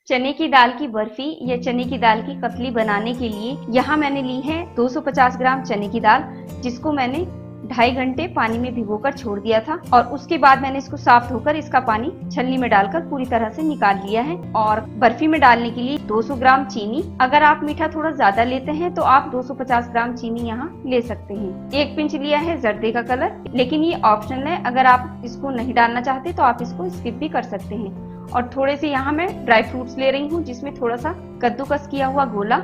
चने की दाल की बर्फी या चने की दाल की कतली बनाने के लिए यहाँ मैंने ली है 250 ग्राम चने की दाल, जिसको मैंने 2.5 घंटे पानी में भिगोकर छोड़ दिया था। और उसके बाद मैंने इसको साफ धोकर इसका पानी छलनी में डालकर पूरी तरह से निकाल लिया है। और बर्फी में डालने के लिए 200 ग्राम चीनी, अगर आप मीठा थोड़ा ज्यादा लेते हैं तो आप 250 ग्राम चीनी यहाँ ले सकते हैं। 1 पिंच लिया है जर्दे का कलर, लेकिन ये ऑप्शनल है, अगर आप इसको नहीं डालना चाहते तो आप इसको स्किप भी कर सकते हैं। और थोड़े से यहाँ मैं ड्राई फ्रूट्स ले रही हूँ, जिसमें थोड़ा सा कद्दूकस किया हुआ गोला,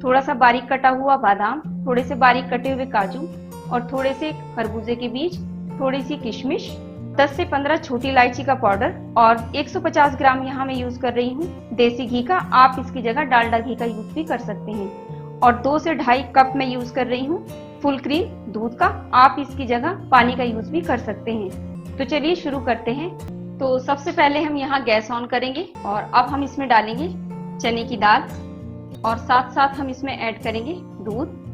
थोड़ा सा बारीक कटा हुआ बादाम, थोड़े से बारीक कटे हुए काजू और थोड़े से खरबूजे के बीज, थोड़ी सी किशमिश, 10 से 15 छोटी इलायची का पाउडर और 150 ग्राम यहाँ मैं यूज कर रही हूँ देसी घी का। आप इसकी जगह डालडा घी का यूज भी कर सकते हैं। और 2 से 2.5 कप मैं यूज कर रही हूँ फुल क्रीम दूध का, आप इसकी जगह पानी का यूज भी कर सकते हैं। तो चलिए शुरू करते हैं। तो सबसे पहले हम यहाँ गैस ऑन करेंगे और अब हम इसमें डालेंगे चने की दाल और साथ साथ हम इसमें ऐड करेंगे दूध।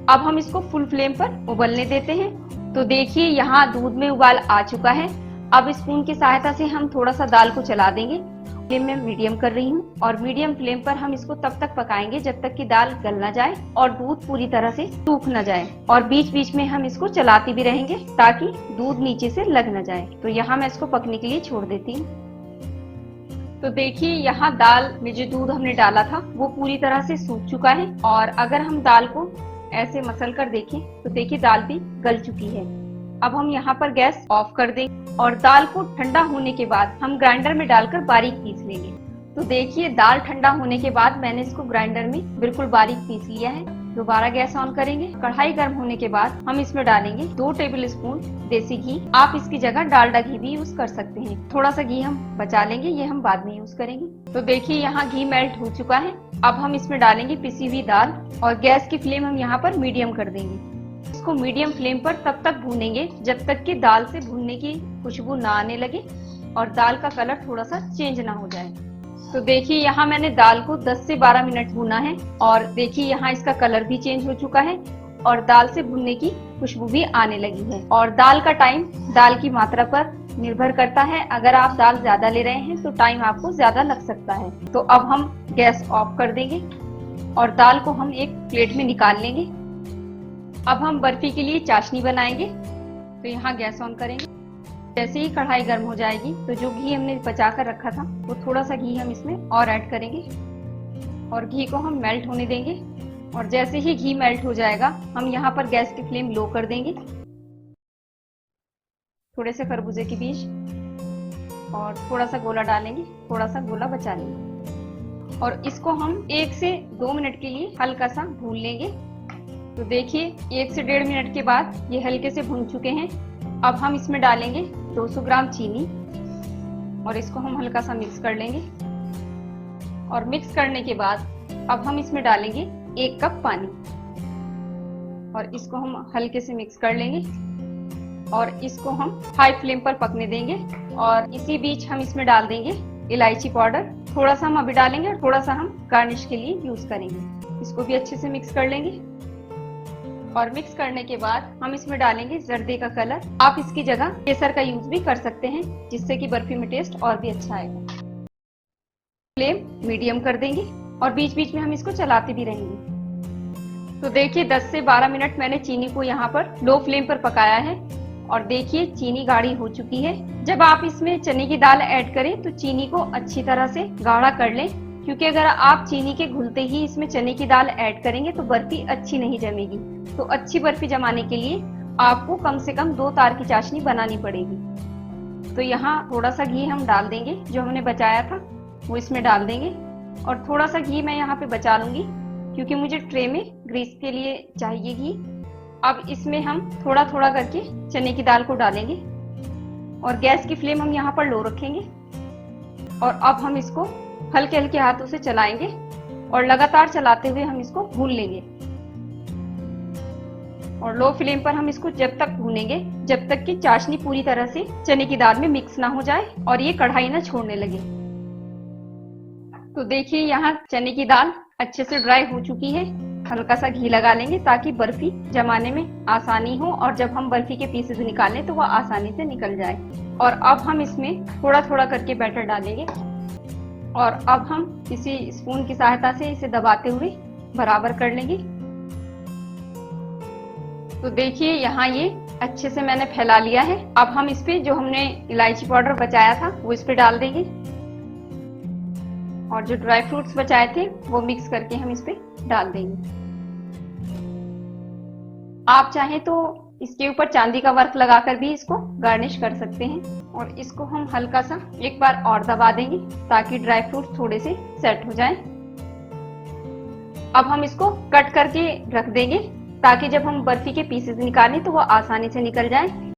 अब हम इसको फुल फ्लेम पर उबलने देते हैं। तो देखिए यहाँ दूध में उबाल आ चुका है। अब स्पून की सहायता से हम थोड़ा सा दाल को चला देंगे। फ्लेम में मीडियम कर रही हूँ और मीडियम फ्लेम पर हम इसको तब तक पकाएंगे जब तक कि दाल गल ना जाए और दूध पूरी तरह से सूख न जाए। और बीच बीच में हम इसको चलाते भी रहेंगे ताकि दूध नीचे से लग न जाए। तो यहाँ मैं इसको पकने के लिए छोड़ देती हूँ। तो देखिए यहाँ दाल में जो दूध हमने डाला था वो पूरी तरह से सूख चुका है। और अगर हम दाल को ऐसे मसल कर देखें तो देखिए दाल भी गल चुकी है। अब हम यहाँ पर गैस ऑफ कर देंगे और दाल को ठंडा होने के बाद हम ग्राइंडर में डालकर बारीक पीस लेंगे। तो देखिए दाल ठंडा होने के बाद मैंने इसको ग्राइंडर में बिल्कुल बारीक पीस लिया है। दोबारा गैस ऑन करेंगे। कढ़ाई गर्म होने के बाद हम इसमें डालेंगे 2 टेबल स्पून देसी घी। आप इसकी जगह डालडा घी भी यूज कर सकते हैं। थोड़ा सा घी हम बचा लेंगे, ये हम बाद में यूज करेंगे। तो देखिए यहाँ घी मेल्ट हो चुका है। अब हम इसमें डालेंगे पिसी हुई दाल और गैस की फ्लेम हम यहाँ पर मीडियम कर देंगे। इसको मीडियम फ्लेम पर तब तक भूनेंगे जब तक कि दाल से भूनने की खुशबू ना आने लगे और दाल का कलर थोड़ा सा चेंज ना हो जाए। तो देखिए यहाँ मैंने दाल को 10 से 12 मिनट भूना है और देखिए यहाँ इसका कलर भी चेंज हो चुका है और दाल से भूनने की खुशबू भी आने लगी है। और दाल का टाइम दाल की मात्रा पर निर्भर करता है। अगर आप दाल ज्यादा ले रहे हैं तो टाइम आपको ज्यादा लग सकता है। तो अब हम गैस ऑफ कर देंगे और दाल को हम एक प्लेट में निकाल लेंगे। अब हम बर्फी के लिए चाशनी बनाएंगे। तो यहाँ गैस ऑन करेंगे। जैसे ही कढ़ाई गर्म हो जाएगी तो जो घी हमने बचा कर रखा था वो थोड़ा सा घी हम इसमें और ऐड करेंगे और घी को हम मेल्ट होने देंगे। और जैसे ही घी मेल्ट हो जाएगा हम यहाँ पर गैस की फ्लेम लो कर देंगे। थोड़े से खरबूजे के बीज और थोड़ा सा गोला डालेंगे, थोड़ा सा गोला बचा लेंगे और इसको हम 1 से 2 मिनट के लिए हल्का सा भून लेंगे। तो देखिए 1 से 1.5 मिनट के बाद ये हल्के से भून चुके हैं। अब हम इसमें डालेंगे 200 ग्राम चीनी और इसको हम हल्का सा मिक्स कर लेंगे। और मिक्स करने के बाद अब हम इसमें डालेंगे 1 कप पानी और इसको हम हल्के से मिक्स कर लेंगे और इसको हम हाई फ्लेम पर पकने देंगे। और इसी बीच हम इसमें डाल देंगे इलायची पाउडर। थोड़ा सा हम अभी डालेंगे और थोड़ा सा हम गार्निश के लिए यूज करेंगे। इसको भी अच्छे से मिक्स कर लेंगे और मिक्स करने के बाद हम इसमें डालेंगे जर्दे का कलर। आप इसकी जगह केसर का यूज भी कर सकते हैं, जिससे कि बर्फी में टेस्ट और भी अच्छा आएगा। फ्लेम मीडियम कर देंगे और बीच बीच में हम इसको चलाते भी रहेंगे। तो देखिए 10 से 12 मिनट मैंने चीनी को यहाँ पर लो फ्लेम पर पकाया है और देखिए चीनी गाढ़ी हो चुकी है। जब आप इसमें चने की दाल ऐड करें तो चीनी को अच्छी तरह से गाढ़ा कर लें, क्योंकि अगर आप चीनी के घुलते ही इसमें चने की दाल ऐड करेंगे तो बर्फी अच्छी नहीं जमेगी। तो अच्छी बर्फी जमाने के लिए आपको कम से कम 2 तार की चाशनी बनानी पड़ेगी। तो यहाँ थोड़ा सा घी हम डाल देंगे, जो हमने बचाया था वो इसमें डाल देंगे और थोड़ा सा घी मैं यहाँ पे बचा लूंगी क्योंकि मुझे ट्रे में ग्रीस के लिए चाहिए घी। अब इसमें हम थोड़ा थोड़ा करके चने की दाल को डालेंगे और गैस की फ्लेम हम यहाँ पर लो रखेंगे। और अब हम इसको हल्के हल्के हाथों से चलाएंगे और लगातार चलाते हुए हम इसको भून लेंगे। और लो फ्लेम पर हम इसको जब तक भूनेंगे जब तक कि चाशनी पूरी तरह से चने की दाल में मिक्स ना हो जाए और ये कढ़ाई ना छोड़ने लगे। तो देखिए यहाँ चने की दाल अच्छे से ड्राई हो चुकी है हल्का सा घी लगा लेंगे ताकि बर्फी जमाने में आसानी हो और जब हम बर्फी के पीसेस निकालें तो वह आसानी से निकल जाए। और अब हम इसमें थोड़ा थोड़ा करके बैटर डालेंगे और अब हम किसी स्पून की सहायता से इसे दबाते हुए बराबर कर लेंगे। तो देखिए यहाँ ये अच्छे से मैंने फैला लिया है। अब हम इस पे जो हमने इलायची पाउडर बचाया था वो इस पे डाल देंगे और जो ड्राई फ्रूट्स बचाए थे वो मिक्स करके हम इस पे डाल देंगे। आप चाहें तो इसके ऊपर चांदी का वर्क लगाकर भी इसको गार्निश कर सकते हैं। और इसको हम हल्का सा एक बार और दबा देंगे ताकि ड्राई फ्रूट्स थोड़े से सेट हो जाएं। अब हम इसको कट करके रख देंगे ताकि जब हम बर्फी के पीसेस निकालें तो वो आसानी से निकल जाएं।